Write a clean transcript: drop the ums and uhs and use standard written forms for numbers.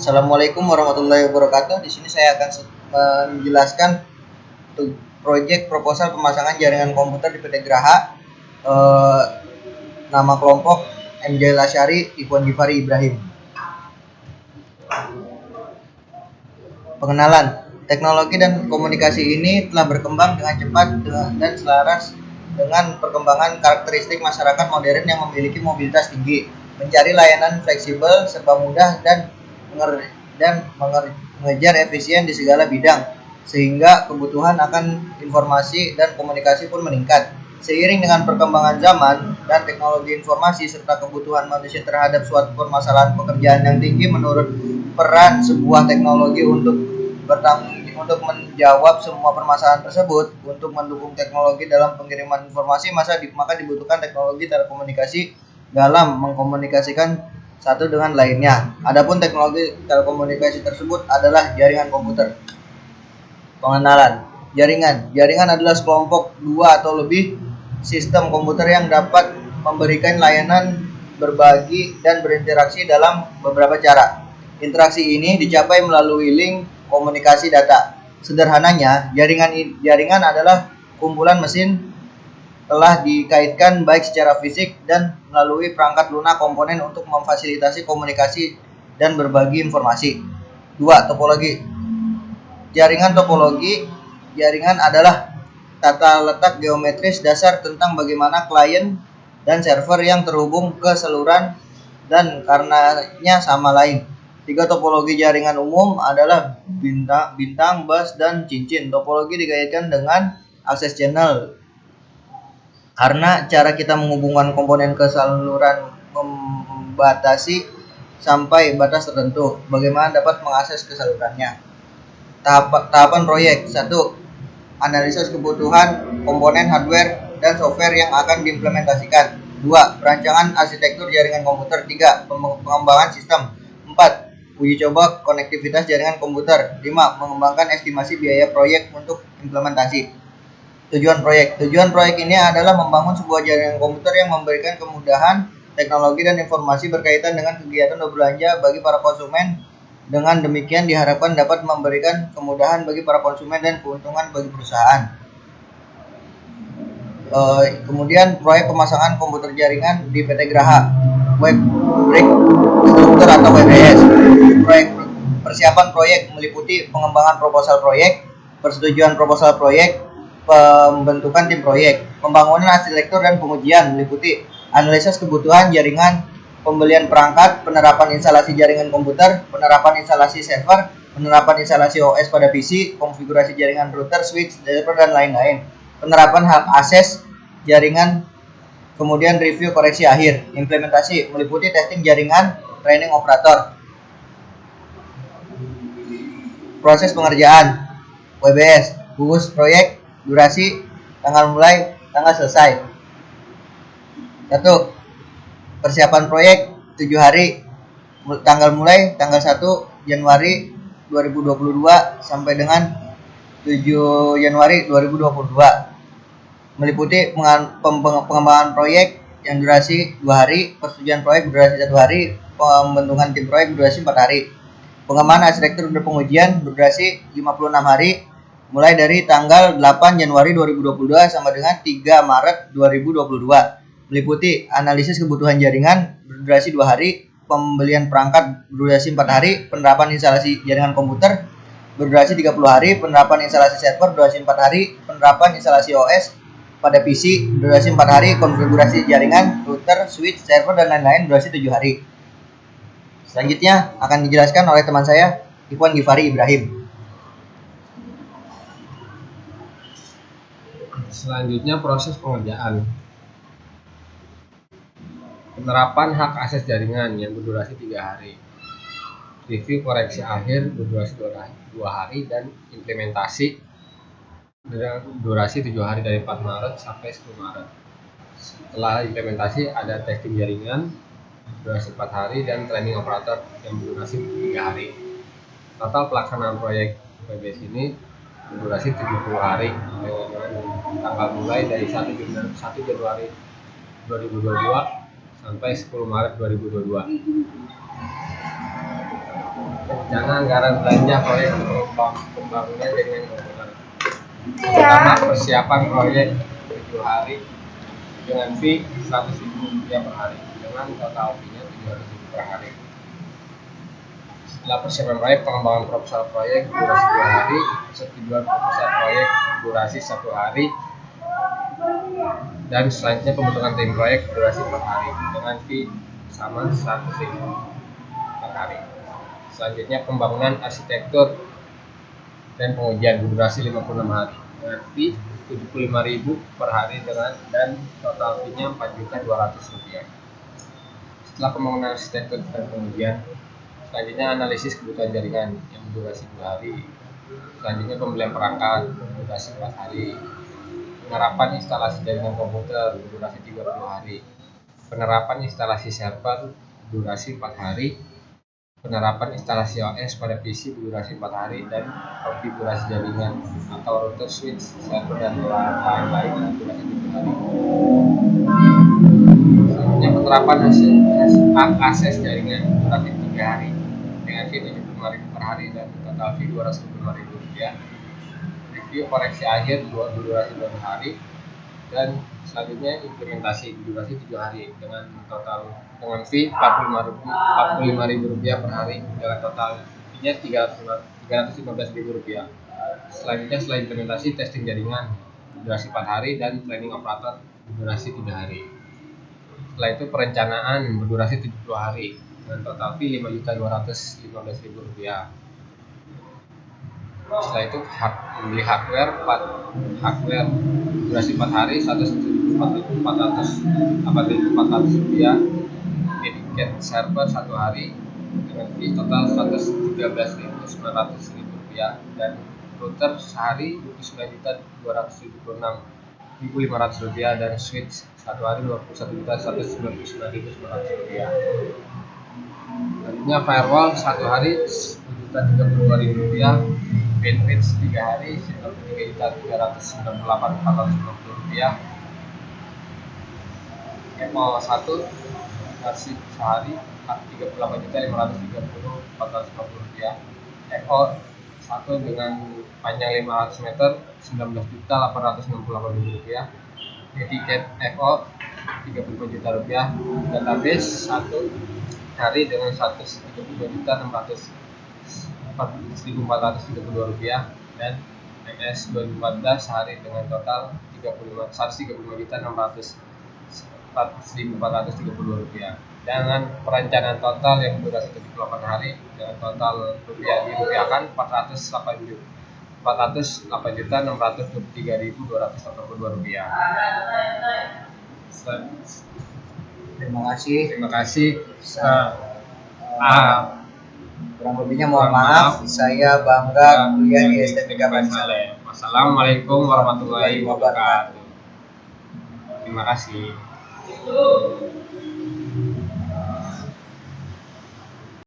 Assalamualaikum warahmatullahi wabarakatuh. Di sini saya akan menjelaskan untuk proyek proposal pemasangan jaringan komputer di PT Graha. Nama kelompok MJ Lasyari, Ikhwan Gifari Ibrahim. Pengenalan. Teknologi dan komunikasi ini telah berkembang dengan cepat dan selaras dengan perkembangan karakteristik masyarakat modern yang memiliki mobilitas tinggi, mencari layanan fleksibel, serba mudah dan mengejar efisien di segala bidang, sehingga kebutuhan akan informasi dan komunikasi pun meningkat. Seiring dengan perkembangan zaman dan teknologi informasi serta kebutuhan manusia terhadap suatu permasalahan pekerjaan yang tinggi, menurut peran sebuah teknologi untuk menjawab semua permasalahan tersebut. Untuk mendukung teknologi dalam pengiriman informasi, maka dibutuhkan teknologi telekomunikasi dalam mengkomunikasikan satu dengan lainnya. Adapun teknologi telekomunikasi tersebut adalah jaringan komputer. Pengenalan. Jaringan adalah sekelompok dua atau lebih sistem komputer yang dapat memberikan layanan, berbagi, dan berinteraksi dalam beberapa cara. Interaksi ini dicapai melalui link komunikasi data. Sederhananya, jaringan adalah kumpulan mesin telah dikaitkan baik secara fisik dan melalui perangkat lunak komponen untuk memfasilitasi komunikasi dan berbagi informasi. 2. Topologi. Jaringan adalah tata letak geometris dasar tentang bagaimana klien dan server yang terhubung ke saluran dan karenanya sama lain. 3. Topologi jaringan umum adalah bintang, bus, dan cincin. Topologi dikaitkan dengan akses channel karena cara kita menghubungkan komponen ke saluran membatasi sampai batas tertentu. Bagaimana dapat mengakses ke salurannya? Tahapan proyek. 1. Analisis kebutuhan komponen hardware dan software yang akan diimplementasikan. 2. Perancangan arsitektur jaringan komputer. 3. Pengembangan sistem. 4. Uji coba konektivitas jaringan komputer. 5. Mengembangkan estimasi biaya proyek untuk implementasi. Tujuan proyek ini adalah membangun sebuah jaringan komputer yang memberikan kemudahan teknologi dan informasi berkaitan dengan kegiatan berbelanja bagi para konsumen. Dengan demikian diharapkan dapat memberikan kemudahan bagi para konsumen dan keuntungan bagi perusahaan. Kemudian proyek pemasangan komputer jaringan di PT Graha, Web Brick Struktur atau WBS. Persiapan proyek meliputi pengembangan proposal proyek, persetujuan proposal proyek, pembentukan tim proyek, pembangunan arsitektur dan pengujian meliputi analisis kebutuhan jaringan, pembelian perangkat, penerapan instalasi jaringan komputer, penerapan instalasi server, penerapan instalasi OS pada PC, konfigurasi jaringan router, switch, server, dan lain-lain. Penerapan hak akses jaringan, kemudian review koreksi akhir. Implementasi meliputi testing jaringan, training operator. Proses pengerjaan WBS, gugus proyek, durasi, tanggal mulai, tanggal selesai. 1. Persiapan proyek 7 hari. Tanggal mulai tanggal 1 Januari 2022 sampai dengan 7 Januari 2022. Meliputi pengembangan proyek yang durasi 2 hari, persetujuan proyek berdurasi 1 hari, pembentukan tim proyek berdurasi 4 hari. Pengembangan arsitektur dan pengujian berdurasi 56 hari, mulai dari tanggal 8 Januari 2022 sampai dengan 3 Maret 2022. Meliputi analisis kebutuhan jaringan berdurasi 2 hari, pembelian perangkat berdurasi 4 hari, penerapan instalasi jaringan komputer berdurasi 30 hari, penerapan instalasi server berdurasi 4 hari, penerapan instalasi OS pada PC berdurasi 4 hari, konfigurasi jaringan, router, switch, server, dan lain-lain berdurasi 7 hari. Selanjutnya akan dijelaskan oleh teman saya, Ikhwan Gifari Ibrahim. Selanjutnya proses pengerjaan. Penerapan hak akses jaringan yang berdurasi 3 hari. Review koreksi akhir berdurasi 2 hari dan implementasi durasi 7 hari dari 4 Maret sampai 10 Maret. Setelah implementasi ada testing jaringan durasi 4 hari dan training operator yang berdurasi 3 hari. Total pelaksanaan proyek WBS ini berdurasi 70 hari dengan tanggal mulai dari 1 Januari 2022 sampai 10 Maret 2022. Rencana anggaran belanja proyek pembangunan jaringan komputer. Pertama, persiapan proyek 7 hari dengan fee Rp100.000 per hari dengan total fee-nya Rp700.000 per hari. Setelah persiapan proyek, pengembangan proposal proyek durasi 2 hari, persetujuan proposal proyek durasi 1 hari, dan selanjutnya pembentukan tim proyek durasi 4 hari dengan fee sama Rp100.000 per hari. Selanjutnya pembangunan arsitektur dan pengujian berdurasi 56 hari dengan fee Rp75.000 per hari dan total fee-nya Rp4.200.000. Setelah pembangunan arsitektur dan pengujian, selanjutnya analisis kebutuhan jaringan yang berdurasi 2 hari. Selanjutnya pembelian perangkat berdurasi 4 hari. Penerapan instalasi jaringan komputer berdurasi 30 hari. Penerapan instalasi server durasi 4 hari. Penerapan instalasi OS pada PC berdurasi 4 hari dan konfigurasi jaringan atau router, switch, server dan lain-lain berdurasi 7 hari. Selanjutnya penerapan hak akses jaringan durasi 3 hari dengan fee Rp75.000 per hari dan total fee Rp255.000. Review koreksi akhir berdurasi 2 hari dan selanjutnya implementasi berdurasi 7 hari dengan fee Rp45.000 per hari dengan total fee-nya Rp315.000. Selanjutnya setelah implementasi testing jaringan berdurasi 4 hari dan training operator berdurasi 3 hari. Setelah itu perencanaan berdurasi 70 hari dengan total fee Rp5.215.000. Setelah itu membeli hardware durasi 4 hari Rp107.400, dedicated server 1 hari dengan fee total Rp113.900.000 dan router sehari Rp29.276.500 dan switch 1 hari Rp21.199.900. Selanjutnya firewall 1 hari Rp1.032.000, bandwidth 3 hari Rp93.398.450, Apple 1 versi sehari Rp38.530.450, Apple 1 dengan panjang 500 meter Rp19.868.000, dedicated Apple Rp35 juta, database 1 hari dengan Rp103.432 dan MS 2014 sehari dengan total Rp135.614.432 dengan perencanaan total yang berdurasi 78 hari dengan total dirupiahkan Rp408.623.282. Terima kasih. Kurang lebihnya mohon maaf. Saya bangga kuliah di STMK Bani Saleh. Wassalamualaikum warahmatullahi wabarakatuh. Terima kasih.